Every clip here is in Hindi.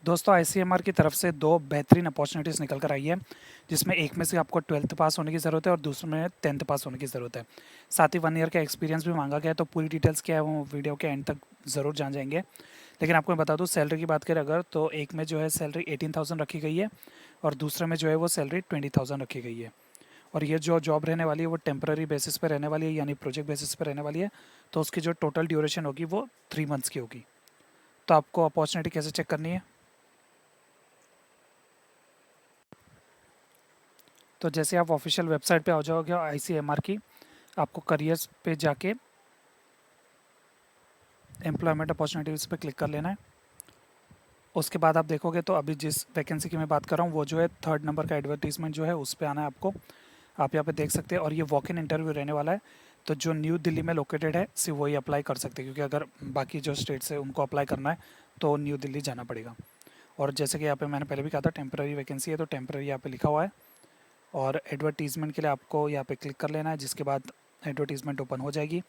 दोस्तों आईसीएमआर की तरफ से दो बेहतरीन अपॉर्चुनिटीज़ निकल कर आई है, जिसमें एक में से आपको 12th पास होने की ज़रूरत है और दूसरे में 10th पास होने की ज़रूरत है। साथ ही 1 ईयर का एक्सपीरियंस भी मांगा गया है, तो पूरी डिटेल्स क्या है वो वीडियो के एंड तक ज़रूर जान जाएंगे। लेकिन आपको मैं बता दूँ, सैलरी की बात करें अगर, तो एक में जो है सैलरी 18,000 रखी गई है और दूसरे में जो है वो सैलरी 20,000 रखी गई है। और ये जो जॉब रहने वाली है वो टेम्पररी बेसिस पे रहने वाली है, यानी प्रोजेक्ट बेसिस पे रहने वाली है। तो उसकी जो टोटल ड्यूरेशन होगी वो 3 मंथ्स की होगी। तो आपको अपॉर्चुनिटी कैसे चेक करनी है? तो जैसे आप ऑफिशियल वेबसाइट पे आ जाओगे आईसीएमआर की, आपको करियर्स पे जाके एम्प्लॉयमेंट अपॉर्चुनिटीज़ पे क्लिक कर लेना है। उसके बाद आप देखोगे तो अभी जिस वैकेंसी की मैं बात कर रहा हूँ वो जो है 3rd नंबर का एडवर्टीजमेंट जो है उस पर आना है आपको। आप यहाँ पे देख सकते हैं, और ये वॉक इन इंटरव्यू रहने वाला है। तो जो न्यू दिल्ली में लोकेटेड है सिर्फ वही अप्लाई कर सकते हैं, क्योंकि अगर बाकी जो स्टेट्स है उनको अप्लाई करना है तो न्यू दिल्ली जाना पड़ेगा। और जैसे कि यहाँ पे मैंने पहले भी कहा था, टेम्पररी वैकेंसी है, तो टेम्पररी यहाँ पे लिखा हुआ है। और एडवर्टीजमेंट के लिए आपको यहाँ पे क्लिक कर लेना है, जिसके बाद एडवर्टीजमेंट ओपन हो जाएगी।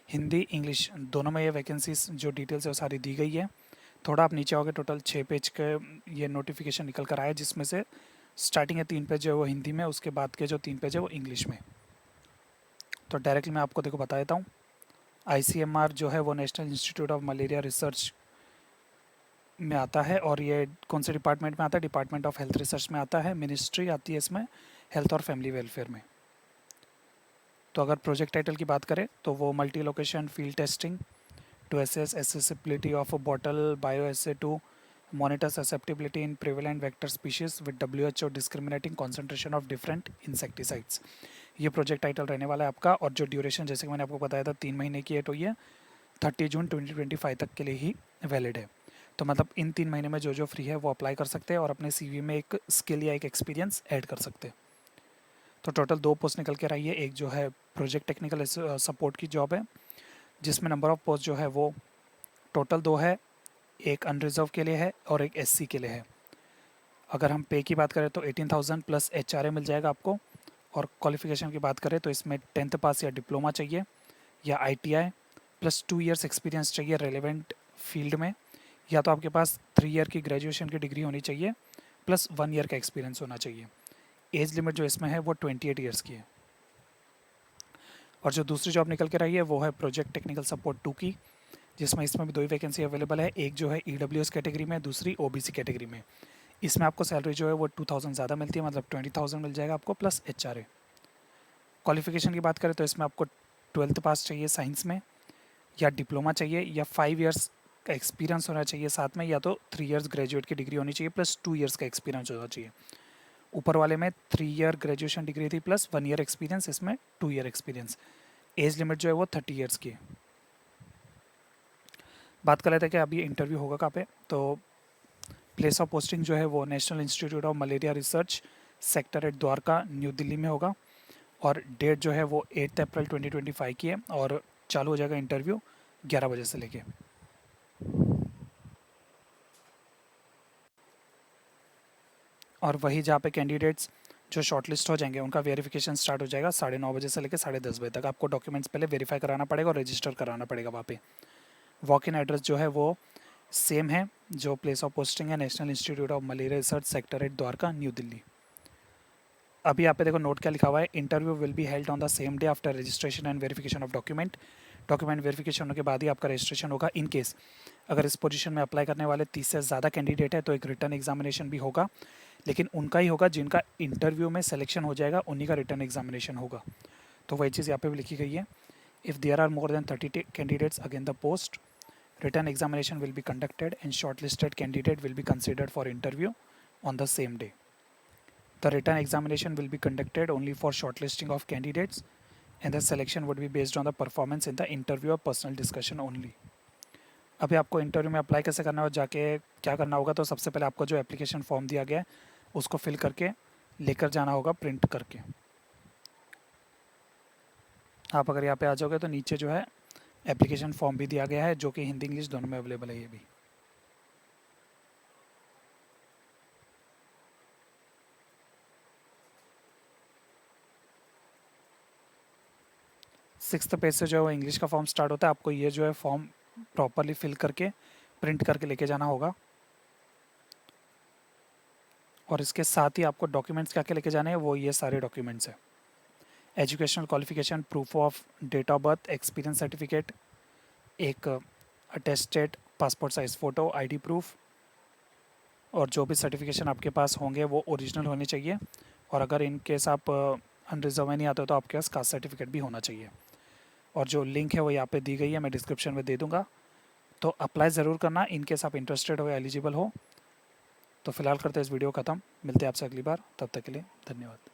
हिंदी इंग्लिश दोनों में ये वैकेंसीज जो डिटेल्स है वो सारी दी गई है। थोड़ा आप नीचे आओगे, टोटल 6 पेज के ये नोटिफिकेशन निकल कर आया, जिसमें से स्टार्टिंग के 3 पेज है वो हिंदी में, उसके बाद के जो 3 पेज है वो इंग्लिश में। तो डायरेक्टली मैं आपको देखो बता देता हूँ। आईसीएमआर जो है वो national institute of malaria research में आता है, और ये कौन से डिपार्टमेंट में आता है? डिपार्टमेंट ऑफ हेल्थ रिसर्च में आता है। मिनिस्ट्री आती है इसमें हेल्थ और फैमिली वेलफेयर में। तो अगर प्रोजेक्ट टाइटल की बात करें तो वो multi location field testing to assess accessibility of a bottle bioassay to monitor susceptibility in prevalent vector species with WHO discriminating concentration of different insecticides। ये प्रोजेक्ट टाइटल रहने वाला है आपका, और जो ड्यूरेशन जैसे कि मैंने आपको बताया था 3 महीने की है, तो ये 30 जून 2025 तक के लिए ही वैलिड है। तो मतलब इन 3 महीने में जो जो फ्री है वो अप्लाई कर सकते हैं और अपने सीवी में एक स्किल या एक एक्सपीरियंस ऐड कर सकते हैं। तो टोटल 2 पोस्ट निकल के आई है। एक जो है प्रोजेक्ट टेक्निकल सपोर्ट की जॉब है, जिसमें नंबर ऑफ़ पोस्ट जो है वो टोटल 2 है। एक अनरिजर्व के लिए है और एक एससी के लिए है। अगर हम पे की बात करें तो 18,000 प्लस एचआरए मिल जाएगा आपको। और क्वालिफिकेशन की बात करें तो इसमें 10th पास या डिप्लोमा चाहिए, या आईटीआई प्लस 2 इयर्स एक्सपीरियंस चाहिए रेलेवेंट फील्ड में, या तो आपके पास 3 ईयर की ग्रेजुएशन की डिग्री होनी चाहिए प्लस 1 ईयर का एक्सपीरियंस होना चाहिए। एज लिमिट जो इसमें है वो 28 ईयर्स की है। और जो दूसरी जॉब निकल के रही है वो है प्रोजेक्ट टेक्निकल सपोर्ट 2 की, जिसमें इसमें भी 2 ही वैकेंसी अवेलेबल है। एक जो है ईडब्ल्यूएस कैटेगरी में, दूसरी ओबीसी कैटेगरी में। इसमें आपको सैलरी जो है वो 2,000 ज़्यादा मिलती है, मतलब 20,000 मिल जाएगा आपको प्लस एचआरए। क्वालिफिकेशन की बात करें तो इसमें आपको 12th पास चाहिए साइंस में, या डिप्लोमा चाहिए, या 5 इयर्स का एक्सपीरियंस होना चाहिए साथ में, या तो 3 इयर्स ग्रेजुएट की डिग्री होनी चाहिए प्लस 2 इयर्स का एक्सपीरियंस होना चाहिए। ऊपर वाले में 3 ईयर ग्रेजुएशन डिग्री थी प्लस 1 ईयर एक्सपीरियंस, इसमें 2 ईयर एक्सपीरियंस। एज लिमिट जो है वो 30 ईयर्स की है। बात कर लेते हैं कि अभी इंटरव्यू होगा कहाँ पे। तो प्लेस ऑफ पोस्टिंग जो है वो national institute of malaria research sector at Dwarka new Delhi में होगा। और डेट जो है वो 8 अप्रैल 2025 की है, और चालू हो जाएगा इंटरव्यू 11 बजे से लेके। और वही जहाँ पे कैंडिडेट्स जो शॉर्टलिस्ट हो जाएंगे उनका वेरिफिकेशन स्टार्ट हो जाएगा 9:30 बजे से लेकर 10:30 बजे तक। आपको डॉक्यूमेंट्स पहले वेरीफाई कराना पड़ेगा और रजिस्टर कराना पड़ेगा वहाँ पे। वॉक इन एड्रेस जो है वो सेम है, जो प्लेस ऑफ पोस्टिंग है national institute of malaria research sector at Dwarka new Delhi. अभी यहाँ पे देखो नोट क्या लिखा हुआ है, interview will be held on the same day after registration and verification of document. Document verification होने के बाद ही आपका रजिस्ट्रेशन होगा। इन केस अगर इस पोजीशन में अप्लाई करने वाले 30 से ज़्यादा कैंडिडेट है तो एक रिटर्न एग्जामिनेशन भी होगा, लेकिन उनका ही होगा जिनका इंटरव्यू में सिलेक्शन हो जाएगा, उन्हीं का रिटर्न एग्जामिनेशन होगा। तो वही चीज़ यहाँ पे भी लिखी गई है। If there are more than 30 candidates again the post, written examination will be conducted and shortlisted candidate will be considered for interview on the same day. The written examination will be conducted only for shortlisting of candidates, and the selection would be based on the performance in the interview or personal discussion only. अभी आपको इंटरव्यू में अप्लाई कैसे करना है और जाके क्या करना होगा, तो सबसे पहले आपको जो एप्लीकेशन फॉर्म दिया गया है उसको फिल करके लेकर जाना होगा प्रिंट करके। आप अगर यहाँ पे आ जाओगे तो नीचे जो है एप्लीकेशन फॉर्म भी दिया गया है, जो कि हिंदी इंग्लिश दोनों में अवेलेबल है। ये भी 6th पेज से जो है वो इंग्लिश का फॉर्म स्टार्ट होता है। आपको ये जो है फॉर्म प्रॉपरली फिल करके प्रिंट करके लेके जाना होगा। और इसके साथ ही आपको डॉक्यूमेंट्स क्या क्या लेके जाने हैं, वो ये सारे डॉक्यूमेंट्स हैं। Educational qualification, proof of date of birth, experience certificate, एक attested passport size photo, ID proof, और जो भी सर्टिफिकेशन आपके पास होंगे वो ओरिजिनल होने चाहिए। और अगर इन केस आप अनरिजर्व में नहीं आते हो तो आपके पास कास्ट सर्टिफिकेट भी होना चाहिए। और जो लिंक है वो यहाँ पे दी गई है, मैं डिस्क्रिप्शन में दे दूँगा, तो अप्लाई ज़रूर करना इन केस आप इंटरेस्टेड हो या एलिजिबल हो। तो फिलहाल करते हैं इस वीडियो ख़त्म, मिलते हैं आपसे अगली बार, तब तक के लिए धन्यवाद।